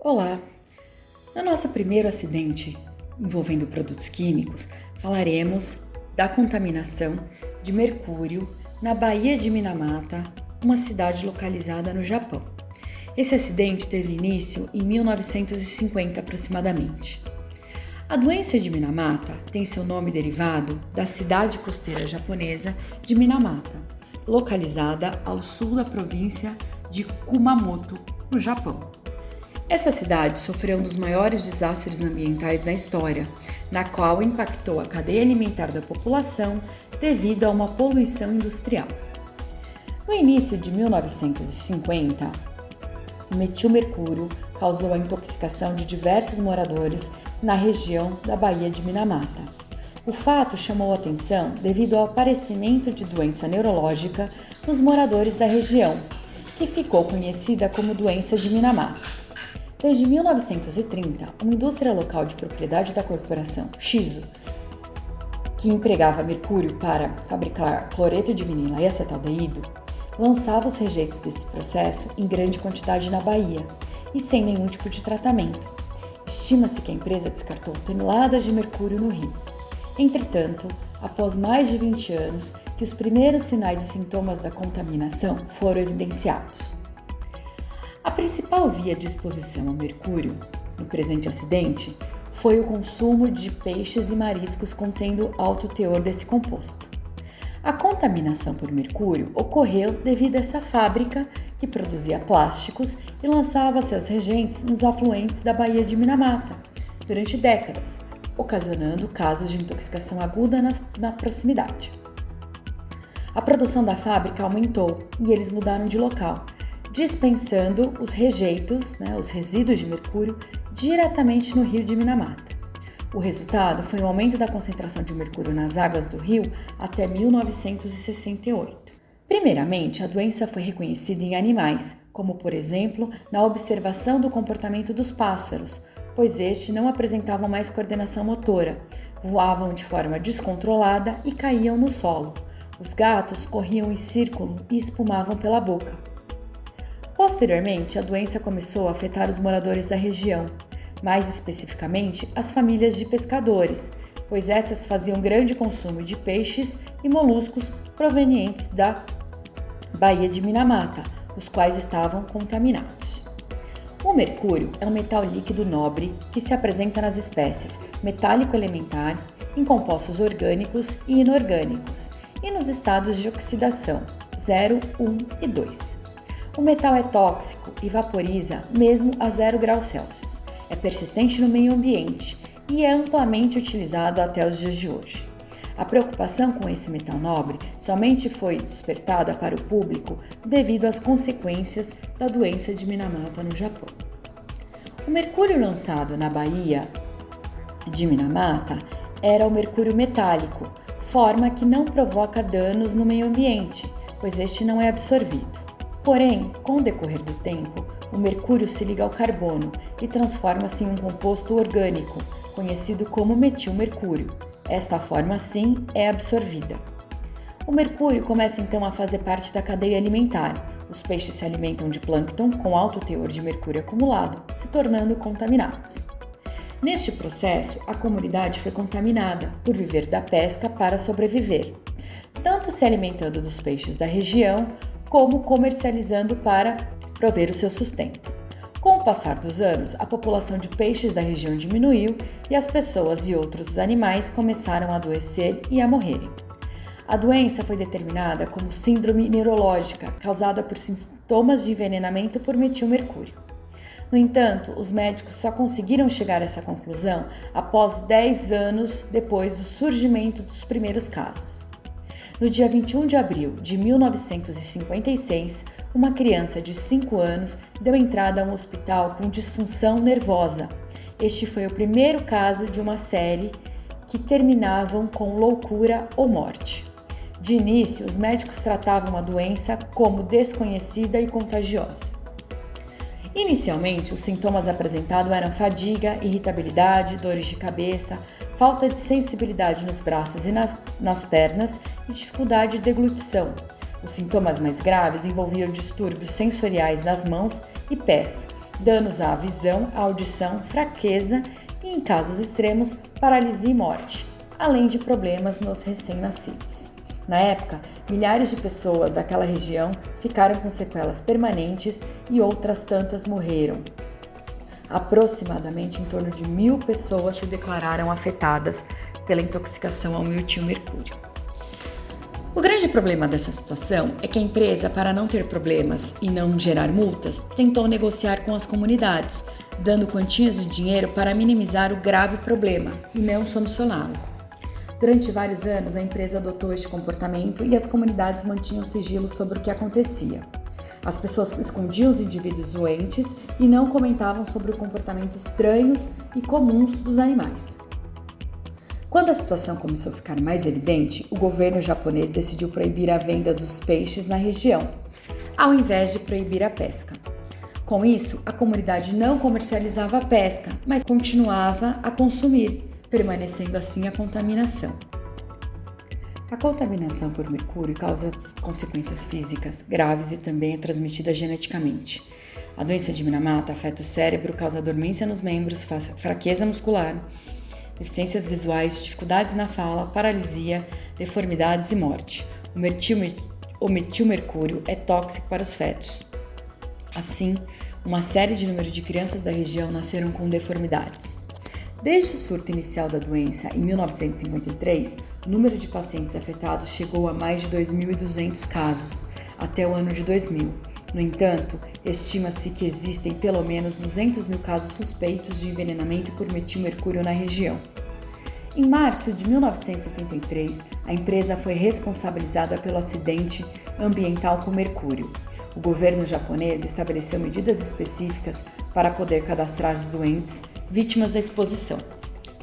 Olá! No nosso primeiro acidente envolvendo produtos químicos, falaremos da contaminação de mercúrio na Baía de Minamata, uma cidade localizada no Japão. Esse acidente teve início em 1950 aproximadamente. A doença de Minamata tem seu nome derivado da cidade costeira japonesa de Minamata, localizada ao sul da província de Kumamoto, no Japão. Essa cidade sofreu um dos maiores desastres ambientais da história, na qual impactou a cadeia alimentar da população devido a uma poluição industrial. No início de 1950, o metilmercúrio causou a intoxicação de diversos moradores na região da Baía de Minamata. O fato chamou atenção devido ao aparecimento de doença neurológica nos moradores da região, que ficou conhecida como doença de Minamata. Desde 1930, uma indústria local de propriedade da corporação Shiso, que empregava mercúrio para fabricar cloreto de vinila e acetaldeído, lançava os rejeitos desse processo em grande quantidade na Bahia e sem nenhum tipo de tratamento. Estima-se que a empresa descartou toneladas de mercúrio no rio. Entretanto, após mais de 20 anos, que os primeiros sinais e sintomas da contaminação foram evidenciados. A principal via de exposição ao mercúrio no presente acidente foi o consumo de peixes e mariscos contendo alto teor desse composto. A contaminação por mercúrio ocorreu devido a essa fábrica que produzia plásticos e lançava seus reagentes nos afluentes da Baía de Minamata durante décadas, ocasionando casos de intoxicação aguda na proximidade. A produção da fábrica aumentou e eles mudaram de local, dispensando os rejeitos, os resíduos de mercúrio, diretamente no rio de Minamata. O resultado foi um aumento da concentração de mercúrio nas águas do rio até 1968. Primeiramente, a doença foi reconhecida em animais, como por exemplo, na observação do comportamento dos pássaros, pois estes não apresentavam mais coordenação motora, voavam de forma descontrolada e caíam no solo. Os gatos corriam em círculo e espumavam pela boca. Posteriormente, a doença começou a afetar os moradores da região, mais especificamente as famílias de pescadores, pois essas faziam grande consumo de peixes e moluscos provenientes da Baía de Minamata, os quais estavam contaminados. O mercúrio é um metal líquido nobre que se apresenta nas espécies metálico elementar, em compostos orgânicos e inorgânicos, e nos estados de oxidação 0, 1 e 2. O metal é tóxico e vaporiza mesmo a 0 graus Celsius. É persistente no meio ambiente e é amplamente utilizado até os dias de hoje. A preocupação com esse metal nobre somente foi despertada para o público devido às consequências da doença de Minamata no Japão. O mercúrio lançado na Baía de Minamata era o mercúrio metálico, forma que não provoca danos no meio ambiente, pois este não é absorvido. Porém, com o decorrer do tempo, o mercúrio se liga ao carbono e transforma-se em um composto orgânico, conhecido como metilmercúrio. Esta forma, sim, é absorvida. O mercúrio começa então a fazer parte da cadeia alimentar. Os peixes se alimentam de plâncton com alto teor de mercúrio acumulado, se tornando contaminados. Neste processo, a comunidade foi contaminada por viver da pesca para sobreviver, tanto se alimentando dos peixes da região, como comercializando para prover o seu sustento. Com o passar dos anos, a população de peixes da região diminuiu e as pessoas e outros animais começaram a adoecer e a morrerem. A doença foi determinada como síndrome neurológica, causada por sintomas de envenenamento por metilmercúrio. No entanto, os médicos só conseguiram chegar a essa conclusão após 10 anos depois do surgimento dos primeiros casos. No dia 21 de abril de 1956, uma criança de 5 anos deu entrada a um hospital com disfunção nervosa. Este foi o primeiro caso de uma série que terminavam com loucura ou morte. De início, os médicos tratavam a doença como desconhecida e contagiosa. Inicialmente, os sintomas apresentados eram fadiga, irritabilidade, dores de cabeça, falta de sensibilidade nos braços e nas pernas e dificuldade de deglutição. Os sintomas mais graves envolviam distúrbios sensoriais nas mãos e pés, danos à visão, à audição, fraqueza e, em casos extremos, paralisia e morte, além de problemas nos recém-nascidos. Na época, milhares de pessoas daquela região ficaram com sequelas permanentes e outras tantas morreram. Aproximadamente em torno de 1.000 pessoas se declararam afetadas pela intoxicação ao metilmercúrio. O grande problema dessa situação é que a empresa, para não ter problemas e não gerar multas, tentou negociar com as comunidades, dando quantias de dinheiro para minimizar o grave problema e não solucioná-lo. Durante vários anos, a empresa adotou este comportamento e as comunidades mantinham sigilo sobre o que acontecia. As pessoas escondiam os indivíduos doentes e não comentavam sobre o comportamento estranhos e comuns dos animais. Quando a situação começou a ficar mais evidente, o governo japonês decidiu proibir a venda dos peixes na região, ao invés de proibir a pesca. Com isso, a comunidade não comercializava a pesca, mas continuava a consumir, permanecendo assim a contaminação. A contaminação por mercúrio causa consequências físicas graves e também é transmitida geneticamente. A doença de Minamata afeta o cérebro, causa dormência nos membros, fraqueza muscular, deficiências visuais, dificuldades na fala, paralisia, deformidades e morte. O metilmercúrio é tóxico para os fetos. Assim, uma série de número de crianças da região nasceram com deformidades. Desde o surto inicial da doença, em 1953, o número de pacientes afetados chegou a mais de 2.200 casos, até o ano de 2000. No entanto, estima-se que existem pelo menos 200.000 casos suspeitos de envenenamento por metilmercúrio na região. Em março de 1973, a empresa foi responsabilizada pelo acidente ambiental com mercúrio. O governo japonês estabeleceu medidas específicas para poder cadastrar os doentes vítimas da exposição.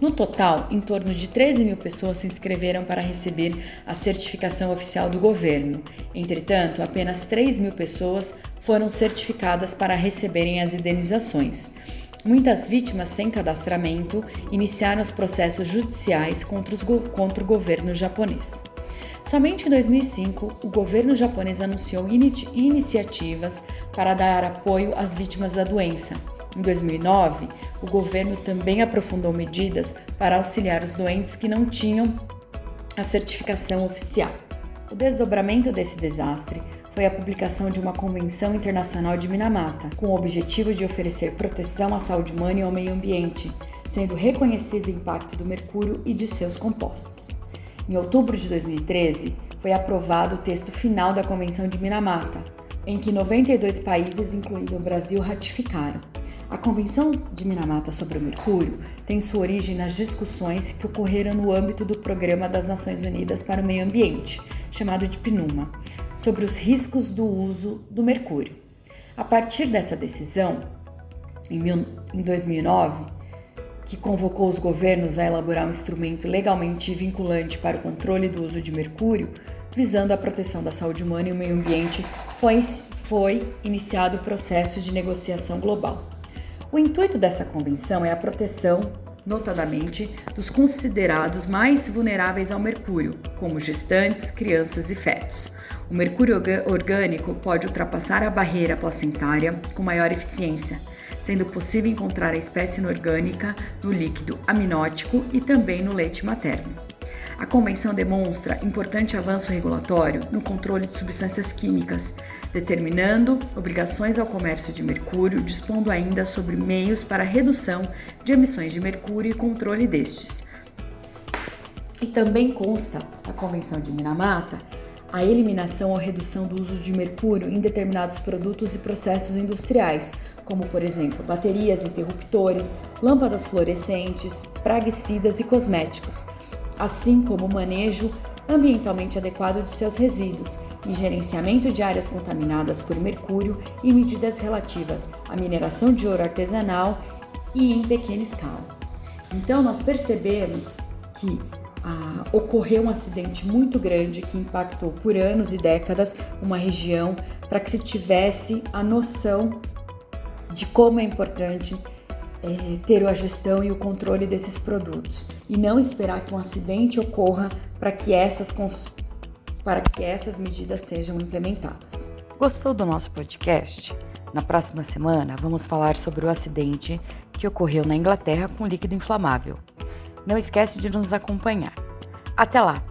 No total, em torno de 13.000 pessoas se inscreveram para receber a certificação oficial do governo. Entretanto, apenas 3.000 pessoas foram certificadas para receberem as indenizações. Muitas vítimas sem cadastramento iniciaram os processos judiciais contra o governo japonês. Somente em 2005, o governo japonês anunciou iniciativas para dar apoio às vítimas da doença. Em 2009, o governo também aprofundou medidas para auxiliar os doentes que não tinham a certificação oficial. O desdobramento desse desastre foi a publicação de uma Convenção Internacional de Minamata, com o objetivo de oferecer proteção à saúde humana e ao meio ambiente, sendo reconhecido o impacto do mercúrio e de seus compostos. Em outubro de 2013, foi aprovado o texto final da Convenção de Minamata, em que 92 países, incluindo o Brasil, ratificaram. A Convenção de Minamata sobre o Mercúrio tem sua origem nas discussões que ocorreram no âmbito do Programa das Nações Unidas para o Meio Ambiente, chamado de PNUMA, sobre os riscos do uso do mercúrio. A partir dessa decisão, em 2009, que convocou os governos a elaborar um instrumento legalmente vinculante para o controle do uso de mercúrio, visando a proteção da saúde humana e o meio ambiente, foi iniciado o processo de negociação global. O intuito dessa convenção é a proteção, notadamente, dos considerados mais vulneráveis ao mercúrio, como gestantes, crianças e fetos. O mercúrio orgânico pode ultrapassar a barreira placentária com maior eficiência, sendo possível encontrar a espécie inorgânica no líquido amniótico e também no leite materno. A Convenção demonstra importante avanço regulatório no controle de substâncias químicas, determinando obrigações ao comércio de mercúrio, dispondo ainda sobre meios para a redução de emissões de mercúrio e controle destes. E também consta na Convenção de Minamata a eliminação ou redução do uso de mercúrio em determinados produtos e processos industriais, como, por exemplo, baterias, interruptores, lâmpadas fluorescentes, praguicidas e cosméticos, assim como o manejo ambientalmente adequado de seus resíduos e gerenciamento de áreas contaminadas por mercúrio e medidas relativas à mineração de ouro artesanal e em pequena escala. Então, nós percebemos que ocorreu um acidente muito grande que impactou por anos e décadas uma região para que se tivesse a noção de como é importante ter a gestão e o controle desses produtos e não esperar que um acidente ocorra para que essas medidas sejam implementadas. Gostou do nosso podcast? Na próxima semana, vamos falar sobre o acidente que ocorreu na Inglaterra com líquido inflamável. Não esquece de nos acompanhar. Até lá!